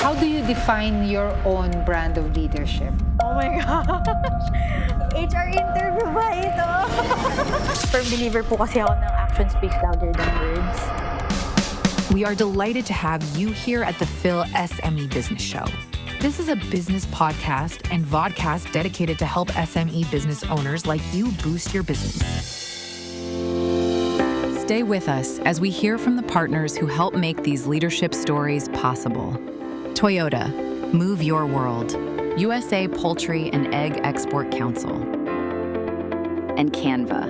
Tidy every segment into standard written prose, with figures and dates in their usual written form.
How do you define your own brand of leadership? Oh my gosh! HR interview ba ito? Firm believer po kasi ako ng action speaks louder than words. We are delighted to have you here at the SME Business Show. This is a business podcast and vodcast dedicated to help SME business owners like you boost your business. Stay with us as we hear from the partners who help make these leadership stories possible. Toyota, move your world. USA Poultry and Egg Export Council. And Canva.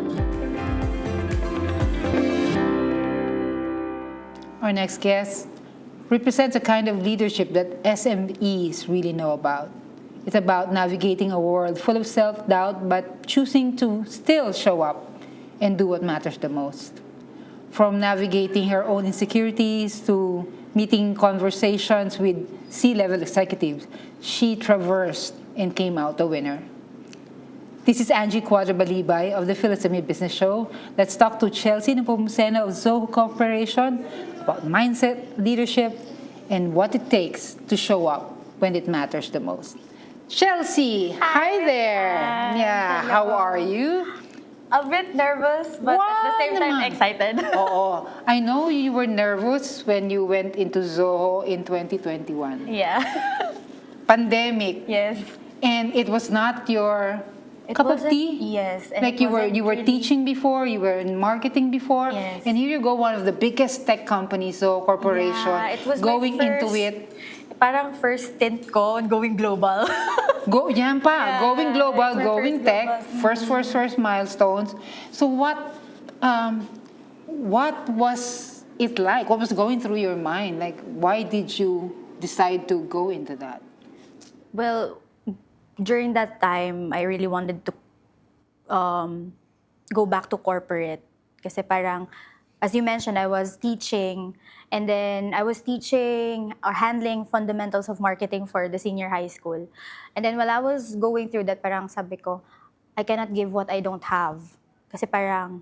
Our next guest represents a kind of leadership that SMEs really know about. It's about navigating a world full of self-doubt but choosing to still show up and do what matters the most. From navigating her own insecurities to meeting conversations with C-level executives, she traversed and came out a winner. This is Angie Quadra-Balibay of the PHILSME Business Show. Let's talk to Chelsy Napomuceno of Zoho Corporation about mindset, leadership, and what it takes to show up when it matters the most. Chelsy, hi there. Yeah, hello. how are you? A bit nervous, but at the same time excited. Oo. I know you were nervous when you went into Zoho in 2021. Yeah. Pandemic. Yes. And it was not your cup of tea? Yes. And Like it you were really- teaching before, you were in marketing before, Yes. and here you go, one of the biggest tech companies, Zoho Corporation, Yeah, it was my going into first- it. Parang first stint ko on going global. Yan pa, Yeah, going global, it's my going first tech, global. first milestones. So what was it like? What was going through your mind? Like, why did you decide to go into that? Well, during that time, I really wanted to go back to corporate. Kasi parang, as you mentioned, I was teaching, and then I was teaching or handling fundamentals of marketing for the senior high school. And then while I was going through that, parang sabi ko, I cannot give what I don't have. Kasi parang,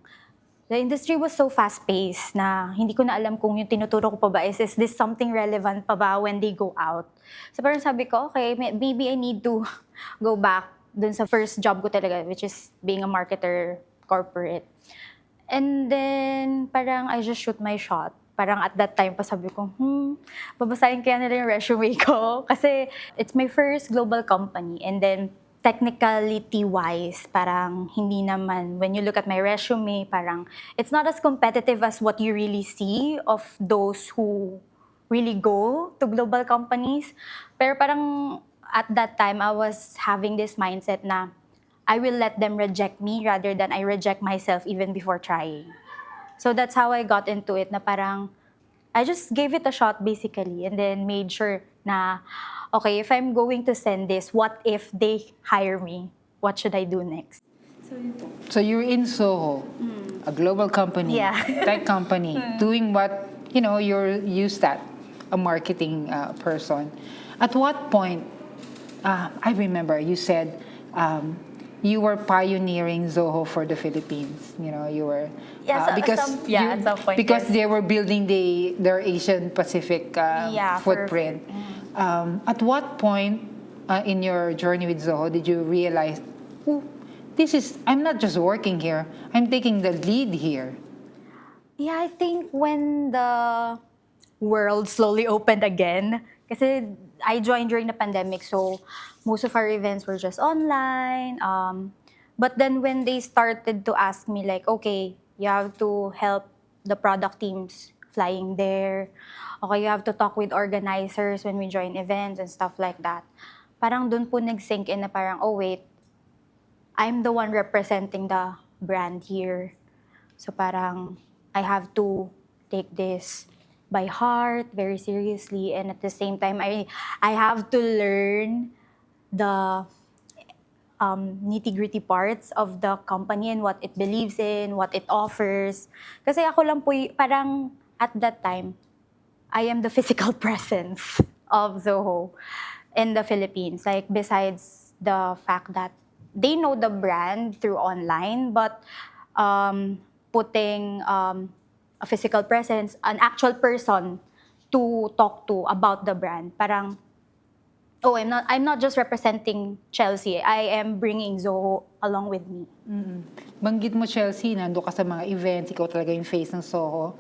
the industry was so fast-paced na hindi ko na alam kung yung tinuturo ko pa ba is this something relevant pa ba when they go out. So parang sabi ko, okay, maybe I need to go back dun sa first job ko talaga, which is being a marketer corporate. And then parang I just shoot my shot. Parang at that time pa sabi ko, babasahin kaya nila yung resume ko. Kasi it's my first global company. And then technicality-wise, parang hindi naman, when you look at my resume, parang it's not as competitive as what you really see of those who really go to global companies. Pero parang at that time, I was having this mindset na I will let them reject me rather than I reject myself even before trying. So that's how I got into it, na parang I just gave it a shot basically and then made sure na, okay, if I'm going to send this, what if they hire me? What should I do next? So you're in Zoho, a global company, Yeah. tech company, doing what, you're used at, a marketing person. At what point, I remember you said you were pioneering Zoho for the Philippines. You were, Yes, at some point, because yes. they were building their Asian Pacific footprint. At what point in your journey with Zoho did you realize, I'm not just working here, I'm taking the lead here? Yeah, I think when the world slowly opened again, kasi I joined during the pandemic, so most of our events were just online. But then when they started to ask me like, okay, you have to help the product teams flying there. Okay, you have to talk with organizers when we join events and stuff like that. Parang dun po nag-sink in na parang, oh wait, I'm the one representing the brand here. So parang I have to take this by heart, very seriously, and at the same time, I have to learn the nitty-gritty parts of the company and what it believes in, what it offers. Kasi ako lang po, parang at that time, I am the physical presence of Zoho in the Philippines. Like, besides the fact that they know the brand through online, but putting a physical presence, an actual person to talk to about the brand. Parang, oh, I'm not just representing Chelsy. I am bringing Zoho along with me. Banggit mo, Chelsy, nando ka sa mga events, ikaw talaga yung face ng Soho.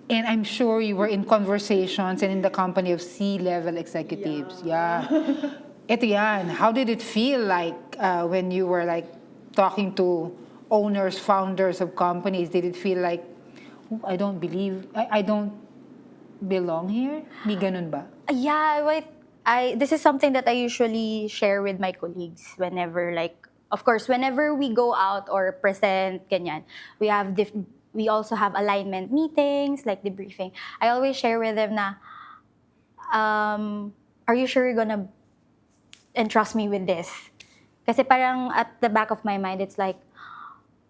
And I'm sure you were in conversations and in the company of C-level executives. Yeah. Ito yan. How did it feel like when you were like talking to owners, founders of companies? Did it feel like, oh, I don't belong here? May ganun ba? Yeah, this is something that I usually share with my colleagues whenever, like, of course, whenever we go out or present, ganyan, we also have alignment meetings, like debriefing. I always share with them na, are you sure you're gonna entrust me with this? Kasi parang at the back of my mind, it's like,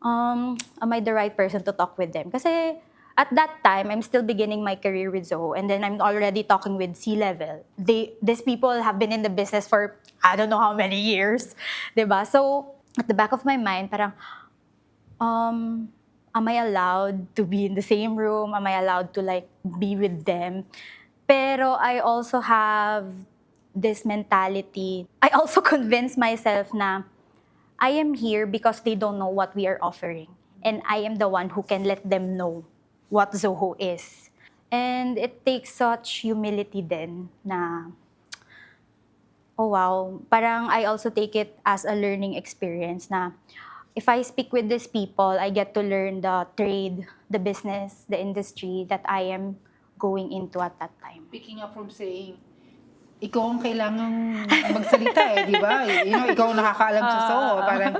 am I the right person to talk with them? Kasi at that time, I'm still beginning my career with Zoho, and then I'm already talking with C-level. These people have been in the business for I don't know how many years, diba? So at the back of my mind, parang, am I allowed to be in the same room? Am I allowed to like be with them? Pero I also have this mentality. I also convince myself na I am here because they don't know what we are offering, and I am the one who can let them know what Zoho is. And it takes such humility then na, oh wow, parang I also take it as a learning experience na if I speak with these people, I get to learn the trade, the business, the industry that I am going into at that time. Picking up from saying, ikaw ang kailangang magsalita di ba? Ikaw ang nakakaalam sa Soho. Parang,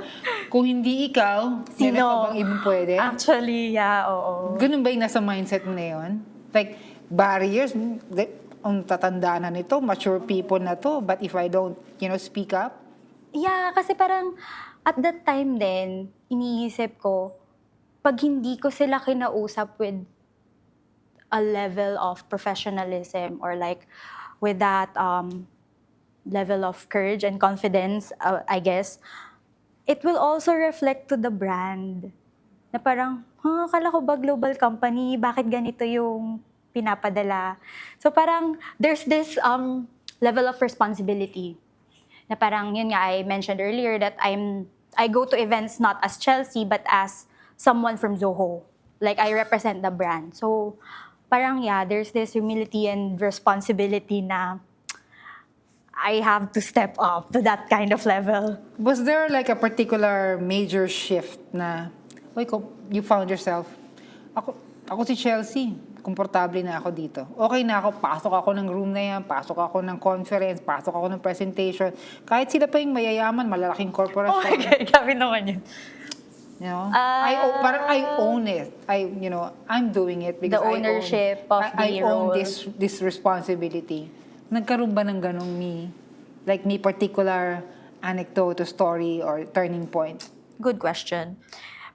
kung hindi ikaw, Sino? meron pa bang ibang pwede? Actually, yeah, oo. Ganun ba yung nasa mindset mo na yun? Like, barriers, ang tatandaan na nito, mature people na to, but if I don't, speak up? Yeah, kasi parang at that time din, iniisip ko, pag hindi ko sila kinausap with a level of professionalism or like with that level of courage and confidence, I guess, it will also reflect to the brand. Na parang, akala ko ba global company, bakit ganito yung pinapadala? So parang there's this level of responsibility. Na parang yun nga, I mentioned earlier that I go to events not as Chelsy but as someone from Zoho. Like I represent the brand. So parang yeah, there's this humility and responsibility na I have to step up to that kind of level. Was there like a particular major shift na, you found yourself, ako si Chelsy, komportable na ako dito. Okay na ako, pasok ako ng room na yan, pasok ako ng conference, pasok ako ng presentation. Kahit sila pa yung mayayaman, malalaking corporation. Oh my God, grabe naman yun. Parang I own it. I'm doing it because the ownership of the I own role. this responsibility. Nagkaroon ba ng ganong may particular anecdote or story or turning point? Good question.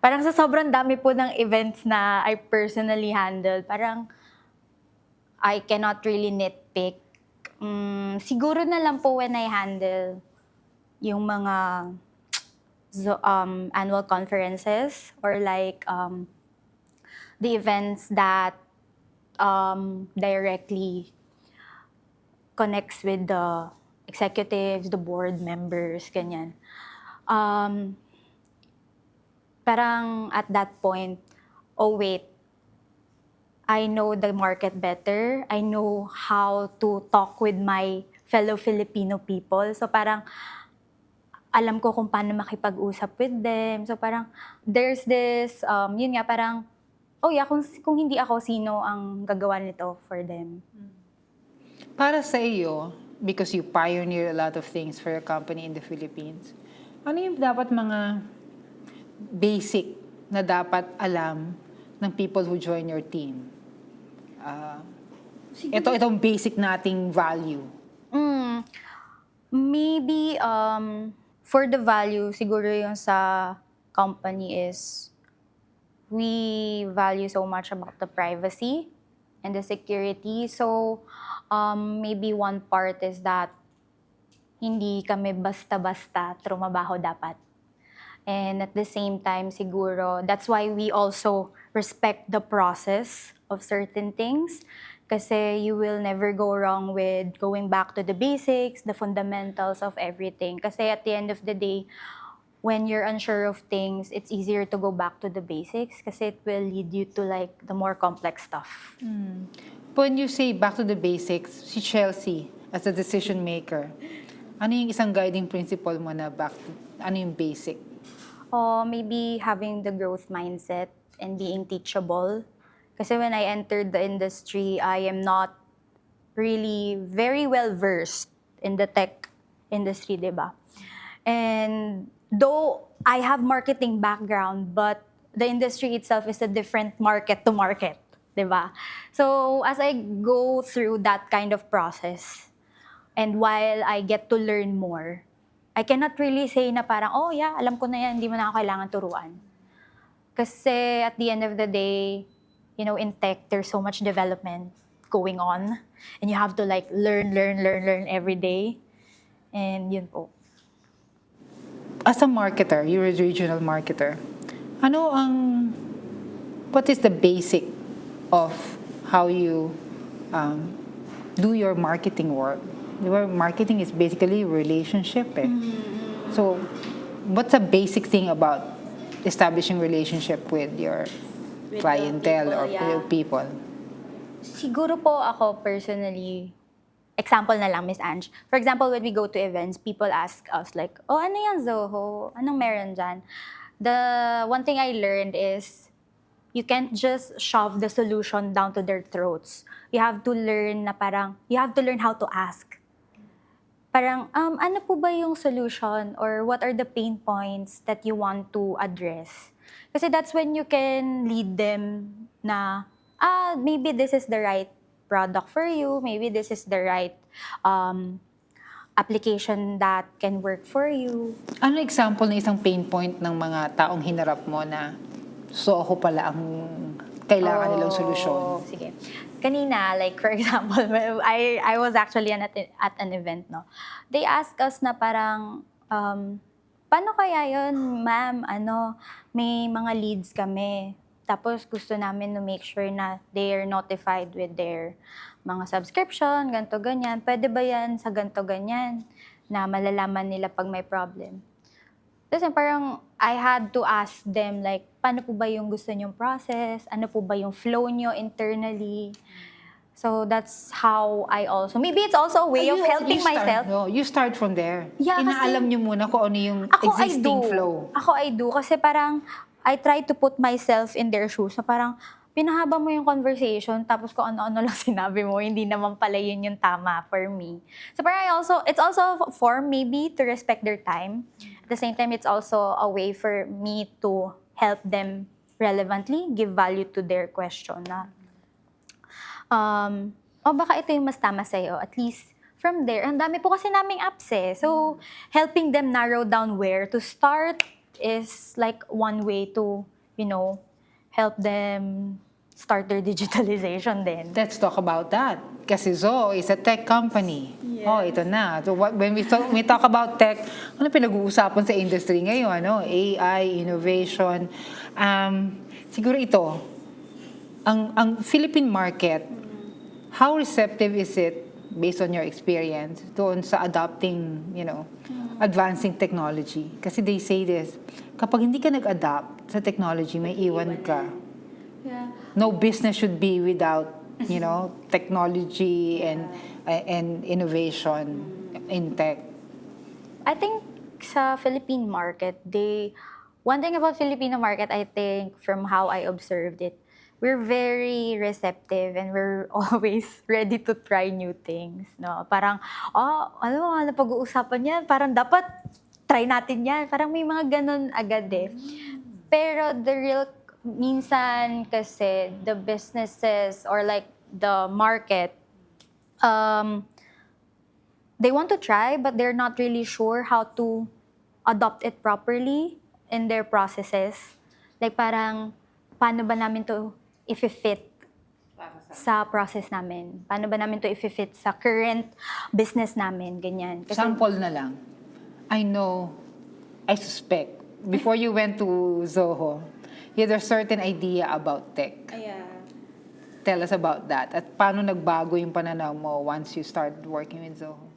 Parang sa sobrang dami po ng events na I personally handled, parang I cannot really nitpick. Siguro na lang po when I handle yung mga annual conferences or like the events that directly connects with the executives, the board members, ganyan. Parang at that point, oh wait, I know the market better. I know how to talk with my fellow Filipino people. So parang alam ko kung paano makipag-usap with them. So parang there's this, yun nga parang, oh yeah, kung hindi ako, sino ang gagawa nito for them. Para sa iyo, because you pioneer a lot of things for your company in the Philippines, ano yung dapat mga basic na dapat alam ng people who join your team? Itong basic nating value. Maybe for the value, siguro yung sa company is we value so much about the privacy and the security. So maybe one part is that hindi kami basta-basta trumabaho dapat. And at the same time, siguro, that's why we also respect the process of certain things. Kasi you will never go wrong with going back to the basics, the fundamentals of everything. Kasi at the end of the day, when you're unsure of things, it's easier to go back to the basics kasi it will lead you to like the more complex stuff. When you say back to the basics, si Chelsy, as a decision maker, ano yung isang guiding principle mo na ano yung basic? Or maybe having the growth mindset and being teachable. Kasi when I entered the industry, I am not really very well versed in the tech industry, diba? And though I have marketing background, but the industry itself is a different market to market, diba? So as I go through that kind of process, and while I get to learn more, I cannot really say na parang, oh yeah, alam ko na yan, hindi mo na ako kailangan turuan. Kasi at the end of the day, you know, in tech, there's so much development going on. And you have to like learn every day. And yun po. As a marketer, you're a regional marketer, what is the basic of how you do your marketing work? Diba, marketing is basically relationship. So, what's a basic thing about establishing relationship with your clientele or with people? Siguro po ako personally, example na lang, Miss Ange. For example, when we go to events, people ask us like, oh, ano yung Zoho? Anong meron dyan? The one thing I learned is, you can't just shove the solution down to their throats. You have to learn you have to learn how to ask. Parang, ano po ba yung solution or what are the pain points that you want to address? Kasi that's when you can lead them na, maybe this is the right product for you, maybe this is the right application that can work for you. Ano example ng isang pain point ng mga taong hinarap mo na Zoho pala ang kailangan nilang solusyon? Sige. Kanina, like for example, I was actually at an event, no? They asked us na parang, paano kaya yun, ma'am, may mga leads kami. Tapos gusto namin to make sure na they are notified with their mga subscription, ganto ganyan. Pwede ba yan sa ganto ganyan na malalaman nila pag may problem? Kasi parang I had to ask them like, paano po ba yung gusto nyong process? Ano po ba yung flow nyo internally? So that's how I also, maybe it's also a way of helping myself. No, you start from there. Yeah, Inaalam nyo muna kung ano yung existing flow. I do. Kasi parang, I try to put myself in their shoes. Na parang, pinahaba mo yung conversation, tapos kung ano-ano lang sinabi mo, hindi naman pala yun yung tama for me. So parang it's also a form maybe to respect their time. At the same time, it's also a way for me to help them relevantly, give value to their question na, baka ito yung mas tama sa'yo. At least, from there, ang dami po kasi naming apps eh. So, helping them narrow down where to start is like one way to, help them start their digitalization din. Let's talk about that. Kasi Zoho is a tech company. Yes. Oh, ito na. So when we talk about tech, ano pinag-uusapan sa industry ngayon? AI, innovation. Siguro ito, ang Philippine market, how receptive is it, based on your experience, doon sa adopting, advancing technology? Kasi they say this, kapag hindi ka nag-adapt sa technology, may iwan ka. Yeah. No business should be without, technology and innovation in tech. I think sa Philippine market, one thing about Filipino market, I think, from how I observed it, we're very receptive and we're always ready to try new things. No? Parang, pag-uusapan yan, parang dapat try natin yan. Parang may mga ganun agad eh. Pero minsan kasi, the businesses or like the market, they want to try but they're not really sure how to adopt it properly in their processes. Like parang, paano ba namin to i-fit sa process namin? Paano ba namin to i-fit sa current business namin? Ganyan. Kasi, sample na lang. I suspect, before you went to Zoho, you had a certain idea about tech. Yeah. tell us about that. At paano nagbago yung pananaw mo once you started working with Zoho?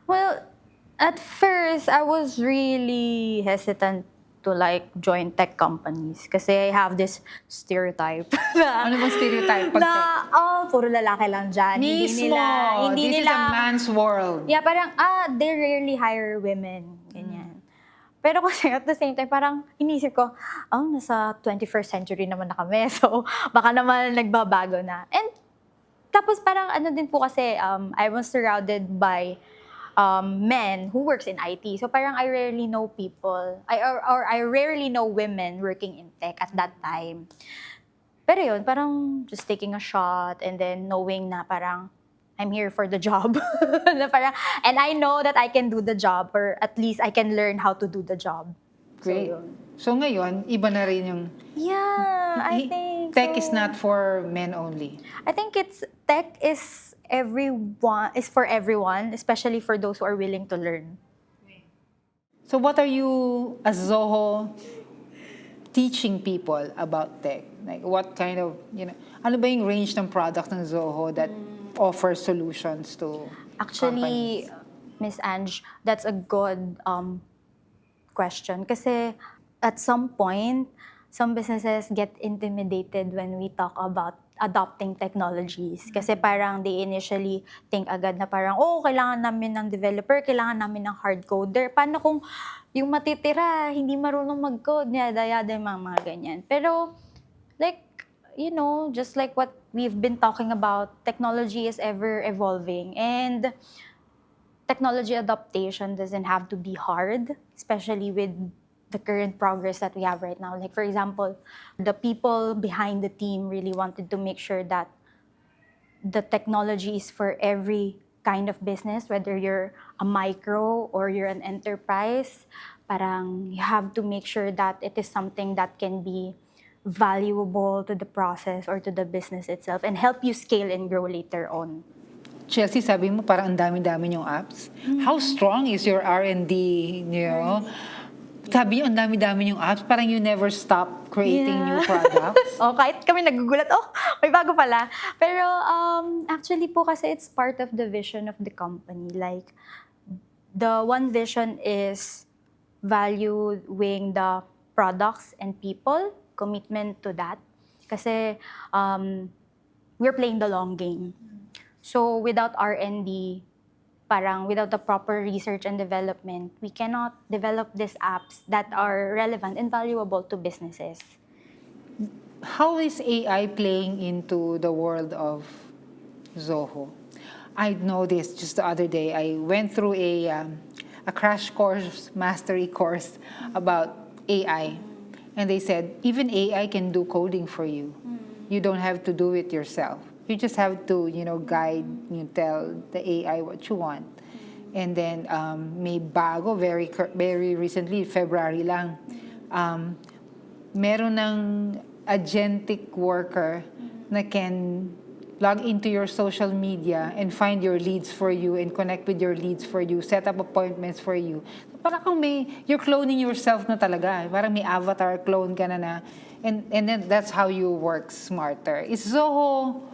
Well, at first, I was really hesitant to like join tech companies kasi I have this stereotype na, Ano bang stereotype pag na puro lalaki lang dyan. Mismo! This is a man's world. Yeah, parang, they rarely hire women. Ganyan. Pero kasi at the same time, parang inisip ko, nasa 21st century naman na kami. So, baka naman nagbabago na. And tapos parang ano din po kasi, I was surrounded by men who works in IT. So parang I rarely know people, or I rarely know women working in tech at that time. Pero yun, parang just taking a shot and then knowing na parang I'm here for the job. Na parang, and I know that I can do the job, or at least I can learn how to do the job. Great. So, yun. So ngayon, iba na rin yung... Yeah, I think Tech so. is not for men only. I think tech is for everyone, especially for those who are willing to learn. So what are you, as Zoho, teaching people about tech? Like what kind of, ano ba yung range ng product ng Zoho that offers solutions to Actually, companies? Miss Ange, that's a good question. Kasi at some point, some businesses get intimidated when we talk about adopting technologies. Kasi parang they initially think agad na parang, kailangan namin ng developer, kailangan namin ng hard coder. Paano kung yung matitira, hindi marunong mag-code, yada mga ganyan. Pero, like, just like what we've been talking about, technology is ever evolving. And technology adaptation doesn't have to be hard, especially with the current progress that we have right now. Like, for example, the people behind the team really wanted to make sure that the technology is for every kind of business, whether you're a micro or you're an enterprise. Parang you have to make sure that it is something that can be valuable to the process or to the business itself and help you scale and grow later on. Chelsy, sabi mo parang ang dami-dami yung apps. How strong is your R&D, Sabi niyo, ang dami-dami yung apps, parang you never stop creating new products. Kahit kami nagugulat, may bago pala. Pero actually po kasi it's part of the vision of the company. Like, the one vision is valuing the products and people, commitment to that. Kasi we're playing the long game. So without R&D, parang without the proper research and development, we cannot develop these apps that are relevant and valuable to businesses. How is AI playing into the world of Zoho? I noticed just the other day, I went through a crash course, mastery course about AI. And they said, even AI can do coding for you. You don't have to do it yourself. You just have to, guide, tell the AI what you want. And then may bago, very recently, February lang, meron ng agentic worker na can log into your social media and find your leads for you and connect with your leads for you, set up appointments for you. Parang kung you're cloning yourself na talaga. Parang may avatar clone ka na. And then that's how you work smarter. Is Zoho,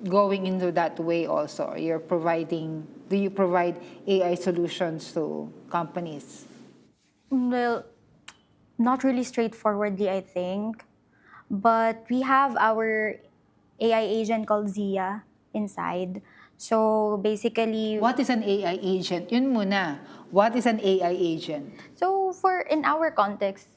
going into that way also? Do you provide AI solutions to companies? Well, not really straightforwardly, I think. But we have our AI agent called Zia inside. So basically... What is an AI agent? Yun muna. What is an AI agent? So in our context,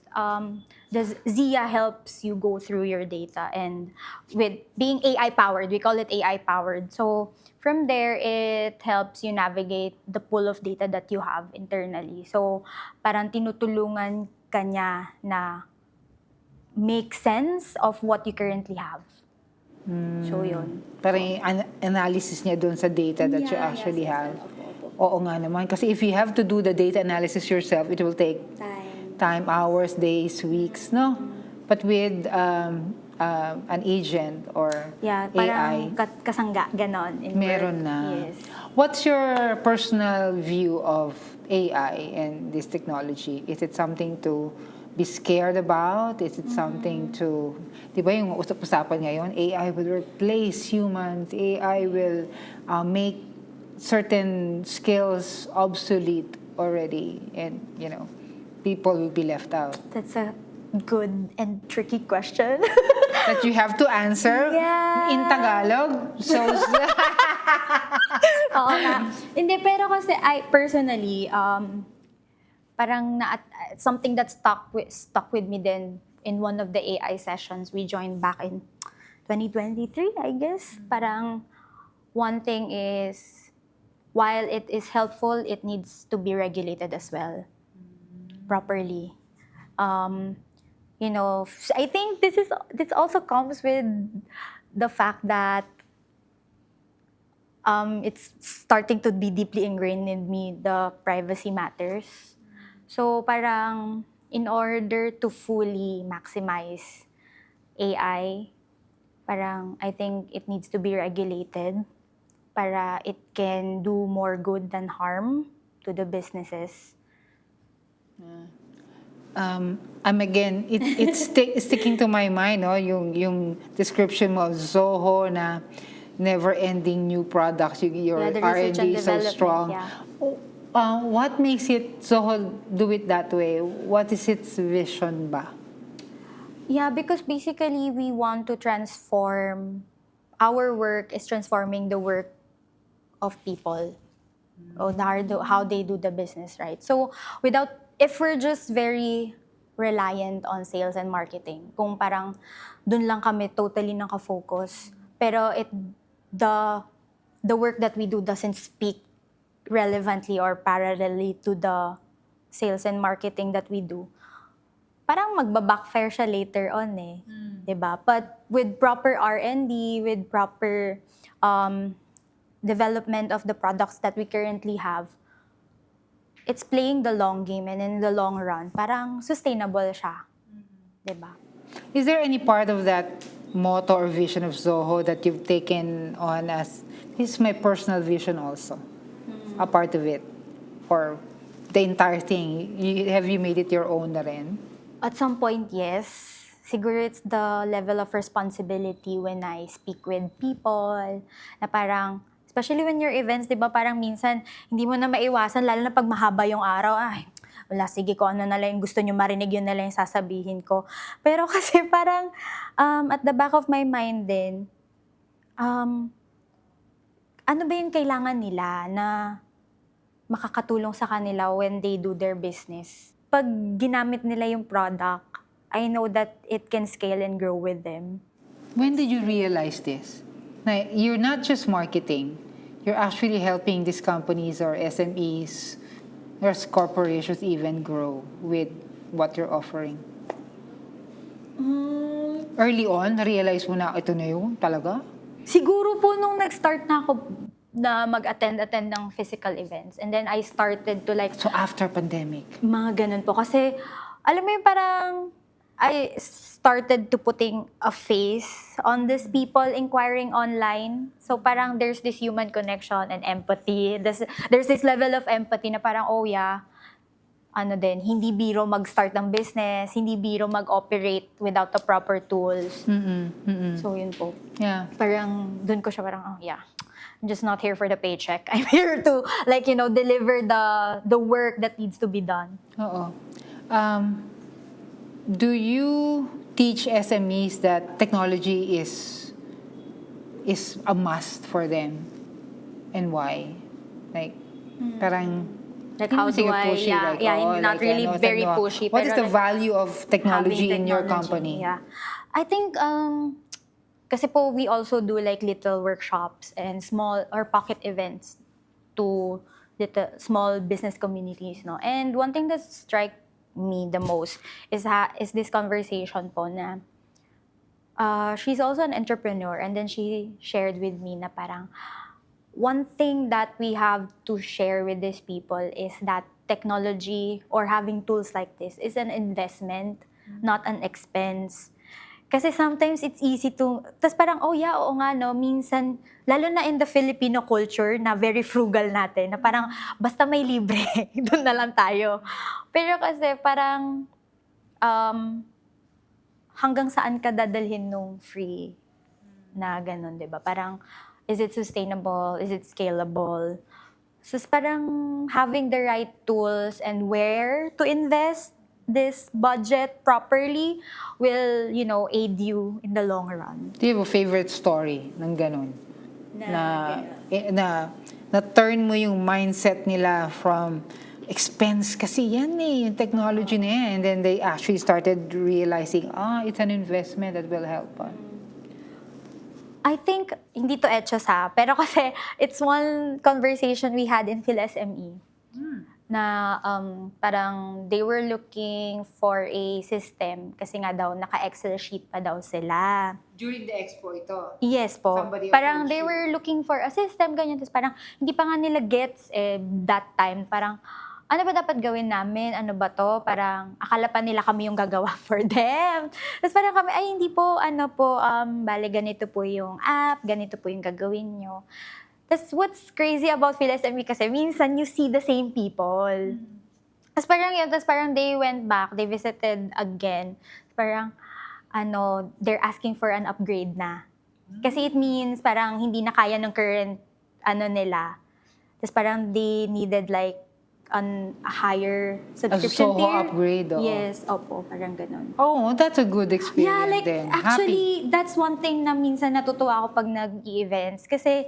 Zia helps you go through your data, and with being AI powered, we call it AI powered. So from there, it helps you navigate the pool of data that you have internally. So parang tinutulungan ka niya na make sense of what you currently have. So yun. Parang analysis niya doon sa data that you actually have. Oo nga naman. Kasi if you have to do the data analysis yourself, it will take time, hours, days, weeks, no? But with an agent or parang AI, kasangga, ganon. meron na. Yes. What's your personal view of AI and this technology? Is it something to be scared about? Is it something to, di ba yung usap-usapan ngayon, AI will replace humans, AI will make certain skills obsolete already, and people will be left out. That's a good and tricky question. That you have to answer in Tagalog. So, Oo nga. Hindi, pero kasi I personally, parang something that stuck with me then in one of the AI sessions we joined back in 2023, I guess. Parang one thing is, while it is helpful, it needs to be regulated as well, properly. I think this also comes with the fact that it's starting to be deeply ingrained in me, the privacy matters. So parang in order to fully maximize AI, parang I think it needs to be regulated para it can do more good than harm to the businesses. Again, it's sticking to my mind, no? Yung description mo of Zoho na never-ending new products, your the research and R&D is so development, strong. yeah. What makes it Zoho do it that way? What is its vision ba? Yeah, because basically we want to transform, our work is transforming the work of people, or how they do the business, right? So if we're just very reliant on sales and marketing, kung parang dun lang kami totally nakafocus, pero the work that we do doesn't speak relevantly or parallelly to the sales and marketing that we do, parang magba-backfire siya later on eh. Diba? But with proper R&D, with proper development of the products that we currently have, it's playing the long game, and in the long run, parang sustainable siya. Diba? Is there any part of that motto or vision of Zoho that you've taken on as, this is my personal vision also? A part of it? Or the entire thing, have you made it your own na rin? At some point, yes. Siguro it's the level of responsibility when I speak with people, na parang, especially when your events, di ba, parang minsan, hindi mo na maiwasan, lalo na pag mahaba yung araw, ay, wala, sige ko, ano na lang yung gusto nyo marinig, yun na lang yung sasabihin ko. Pero kasi parang, at the back of my mind din, ano ba yung kailangan nila na makakatulong sa kanila when they do their business? Pag ginamit nila yung product, I know that it can scale and grow with them. When did you realize this? Na you're not just marketing, you're actually helping these companies or SMEs or corporations even grow with what you're offering. Early on, realize mo na ito na yun talaga? Siguro po nung nag-start na ako na mag-attend ng physical events. And then I started to like... So after pandemic? Mga ganun po. Kasi, alam mo yung parang, I started to putting a face on these people inquiring online. So parang there's this human connection and empathy. There's this level of empathy na parang, oh yeah, hindi biro mag-start ng business, hindi biro mag-operate without the proper tools. So yun po. Yeah. Parang, dun ko siya parang, oh yeah. I'm just not here for the paycheck. I'm here to, deliver the work that needs to be done. Oo. Do you teach SMEs that technology is a must for them? And why? Parang... how do I, pushy, not really very pushy. What is pero the value of technology in your technology, company? Yeah. I think, kasi po we also do little workshops and small or pocket events to little small business communities, no. And one thing that strike me the most is this conversation po na she's also an entrepreneur, and then she shared with me na parang one thing that we have to share with these people is that technology or having tools like this is an investment, not an expense. Kasi sometimes it's easy to, tas parang, oh yeah, oo nga, no, minsan, lalo na in the Filipino culture na very frugal natin, na parang basta may libre, doon na lang tayo. Pero kasi parang, hanggang saan ka dadalhin nung free na ganun, 'di ba? Parang, is it sustainable? Is it scalable? So, parang having the right tools and where to invest this budget properly will, aid you in the long run. Do you have a favorite story ng ganun? Na Na turn mo yung mindset nila from expense kasi yan yung technology na yan. And then they actually started realizing, it's an investment that will help us. I think, hindi to etchos pero kasi it's one conversation we had in PhilSME. Na parang they were looking for a system kasi nga daw naka-Excel sheet pa daw sila. During the expo ito? Yes po. Somebody Parang approached they you. were looking for a system, ganyan. Tapos parang hindi pa nga nila gets that time. Parang ano ba dapat gawin namin? Ano ba to? Parang akala pa nila kami yung gagawa for them. Tapos parang kami, ay hindi po, bale ganito po yung app, ganito po yung gagawin nyo. That's what's crazy about PhilSME kasi minsan you see the same people. Tapos parang they went back, they visited again. Parang they're asking for an upgrade na. Kasi it means parang hindi na kaya ng current nila. Tapos parang they needed like a higher subscription Zoho tier. upgrade, oo. Yes, opo, parang ganun. Oh, that's a good experience Yeah, like then. actually, that's one thing na minsan natutuwa ako pag nag-events. Kasi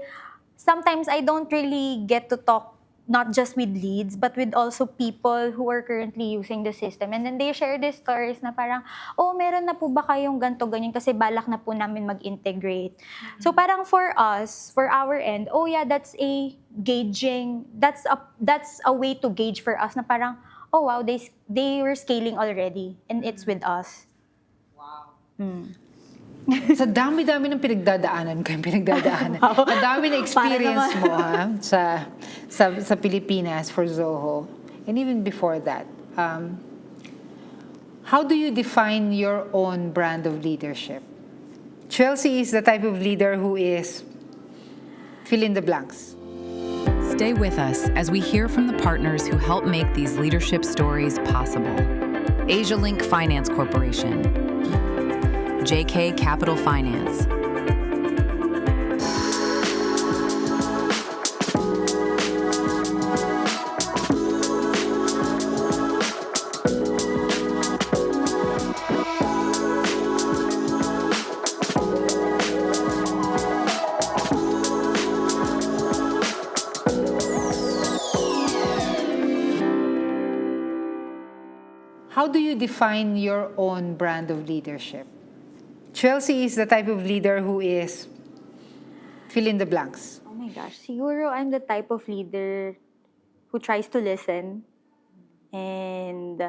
sometimes I don't really get to talk not just with leads, but with also people who are currently using the system. And then they share these stories na parang, meron na po ba kayong ganito, ganyan, kasi balak na po namin mag-integrate. So parang for us, for our end, that's a gauging, that's a way to gauge for us na parang, wow, they were scaling already and it's with us. Wow. Mm. Sa dami-dami ng pinagdadaanan ko, Ang dami na experience mo sa Pilipinas for Zoho. And even before that, how do you define your own brand of leadership? Chelsy is the type of leader who is fill in the blanks. Stay with us as we hear from the partners who help make these leadership stories possible. AsiaLink Finance Corporation, JK Capital Finance, How do you define your own brand of leadership? Chelsy is the type of leader who is fill in the blanks. Oh my gosh, siguro I'm the type of leader who tries to listen and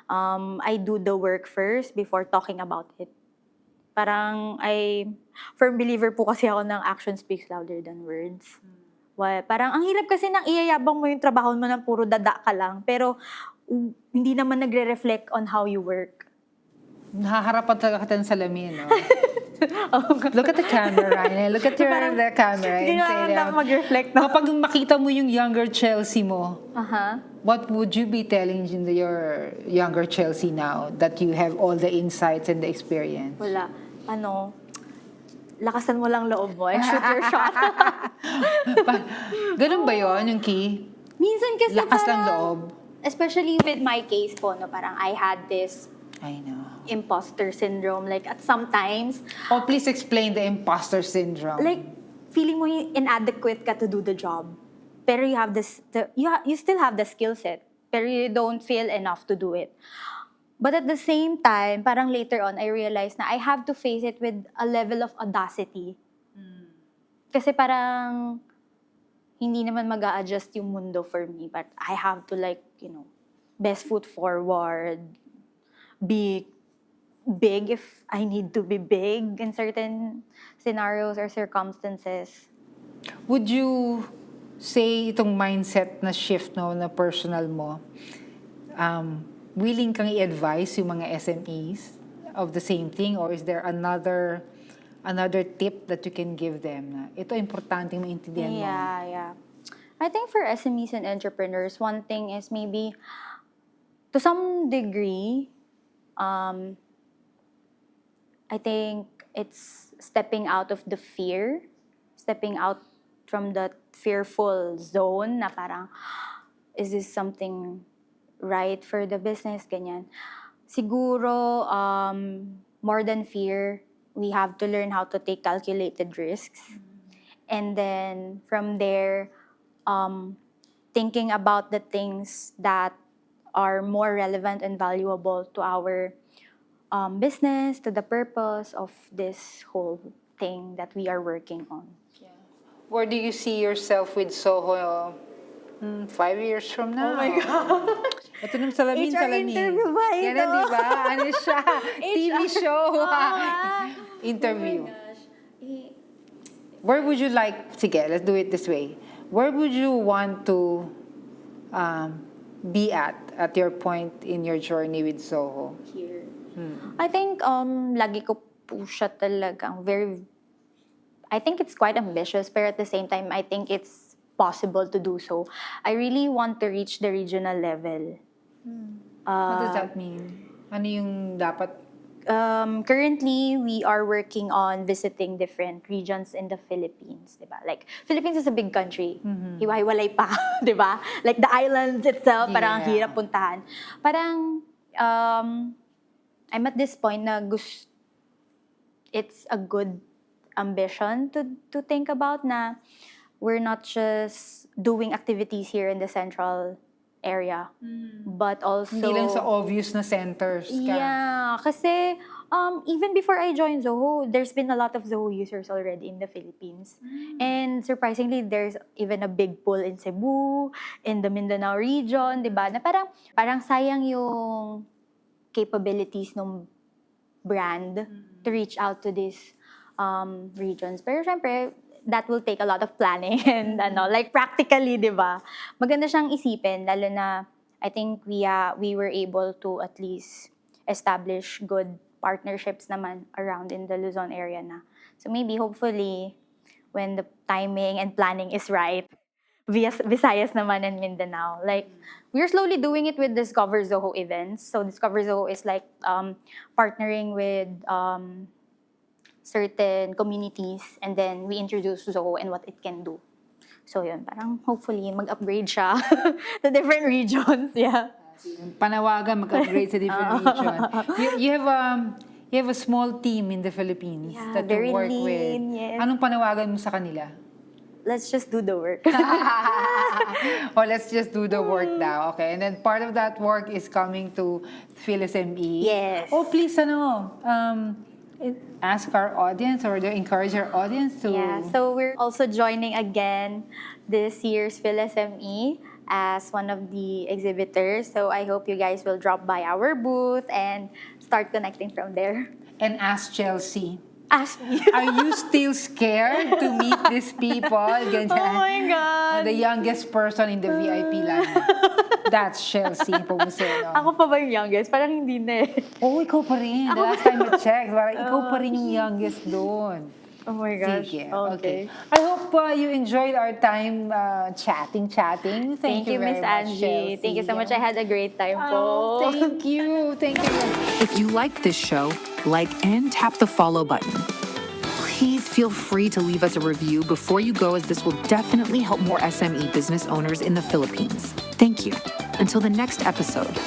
I do the work first before talking about it. Parang firm believer po kasi ako ng action speaks louder than words. Parang ang hirap kasi nang iyayabang mo yung trabaho mo ng puro dada ka lang, pero hindi naman nagre-reflect on how you work. Nakaharapan talaga kita ng salamin, no? Look at the camera, Ryan. Look at the camera. Hindi naman mag-reflect. No? Kapag makita mo yung younger Chelsy mo, what would you be telling your younger Chelsy now that you have all the insights and the experience? Wala. Lakasan mo lang loob mo and shoot your shot. Ganun ba yun, yung key? Minsan kasi Lakas parang, lang loob. especially with my case po, parang I had this I know. imposter syndrome. Like at sometimes, Please explain the imposter syndrome. like feeling mo inadequate ka to do the job. Pero you have you still have the skill set, pero you don't feel enough to do it. But at the same time, parang later on, I realized na I have to face it with a level of audacity. Kasi parang hindi naman mag-a-adjust yung mundo for me, but I have to best foot forward, be big if I need to be big in certain scenarios or circumstances. Would you say itong mindset na shift na personal mo, willing kang i-advise yung mga SMEs of the same thing, or is there another tip that you can give them na ito importanteng maintindihan mo? Yeah. I think for SMEs and entrepreneurs, one thing is maybe to some degree, I think it's stepping out of the fear, stepping out from that fearful zone na parang, is this something right for the business? Ganyan. Siguro, more than fear, we have to learn how to take calculated risks. And then from there, thinking about the things that are more relevant and valuable to our business, to the purpose of this whole thing that we are working on. Where do you see yourself with Zoho 5 years from now? Oh my God. Ito nung salamin, HR salamin. interview ba ito? Ganun, di ba? Ano siya? TV show. Interview. Where would you like, sige, let's do it this way. Where would you want to be at your point in your journey with Zoho? Here. I think lagi ko po siya talagang I think it's quite ambitious, but at the same time, I think it's possible to do so. I really want to reach the regional level. What does that mean? Ano yung dapat? Currently, we are working on visiting different regions in the Philippines, diba? Like, Philippines is a big country. Hiwa-hiwalay pa, diba? Like, the islands itself, parang hirap puntahan. Parang, I'm at this point na it's a good ambition to think about na we're not just doing activities here in the central area, but also... Hindi lang sa obvious na centers ka. Yeah, kasi even before I joined Zoho, there's been a lot of Zoho users already in the Philippines. And surprisingly, there's even a big pool in Cebu, in the Mindanao region, di ba? Na parang sayang yung capabilities ng brand to reach out to these regions. Pero syempre, that will take a lot of planning and like practically, di ba? Maganda siyang isipin, lalo na I think we were able to at least establish good partnerships naman around in the Luzon area na. So maybe, hopefully, when the timing and planning is right, Visayas naman and Mindanao. Like, we're slowly doing it with Discover Zoho events. So Discover Zoho is like partnering with certain communities, and then we introduce Zoho and what it can do. So yun, parang hopefully mag-upgrade siya to different regions. Yeah. Panawagan, mag-upgrade sa different region. You have a small team in the Philippines that you work with. Yes. Anong panawagan mo sa kanila? Let's just do the work. Let's just do the work now. Okay. And then part of that work is coming to PHILSME. Yes. Oh, please, ask our audience or encourage our audience to... Yeah, so we're also joining again this year's PHILSME as one of the exhibitors. So I hope you guys will drop by our booth and start connecting from there. And ask Chelsy. Ask me. Are you still scared to meet these people? Ganyan. Oh my God. The youngest person in the VIP line. That's Chelsy Napomuceno. Ako pa ba yung youngest? Parang hindi na eh. Oh, ikaw pa rin. The last time I checked, parang ikaw pa rin yung youngest doon. Oh my gosh. Sige. Okay. I hope you enjoyed our time chatting. Thank you very Miss much, Angie. Chelsy. Thank you so much. I had a great time Oh, po. thank you. If you like this show, like and tap the follow button. Please feel free to leave us a review before you go, as this will definitely help more SME business owners in the Philippines. Thank you. Until the next episode,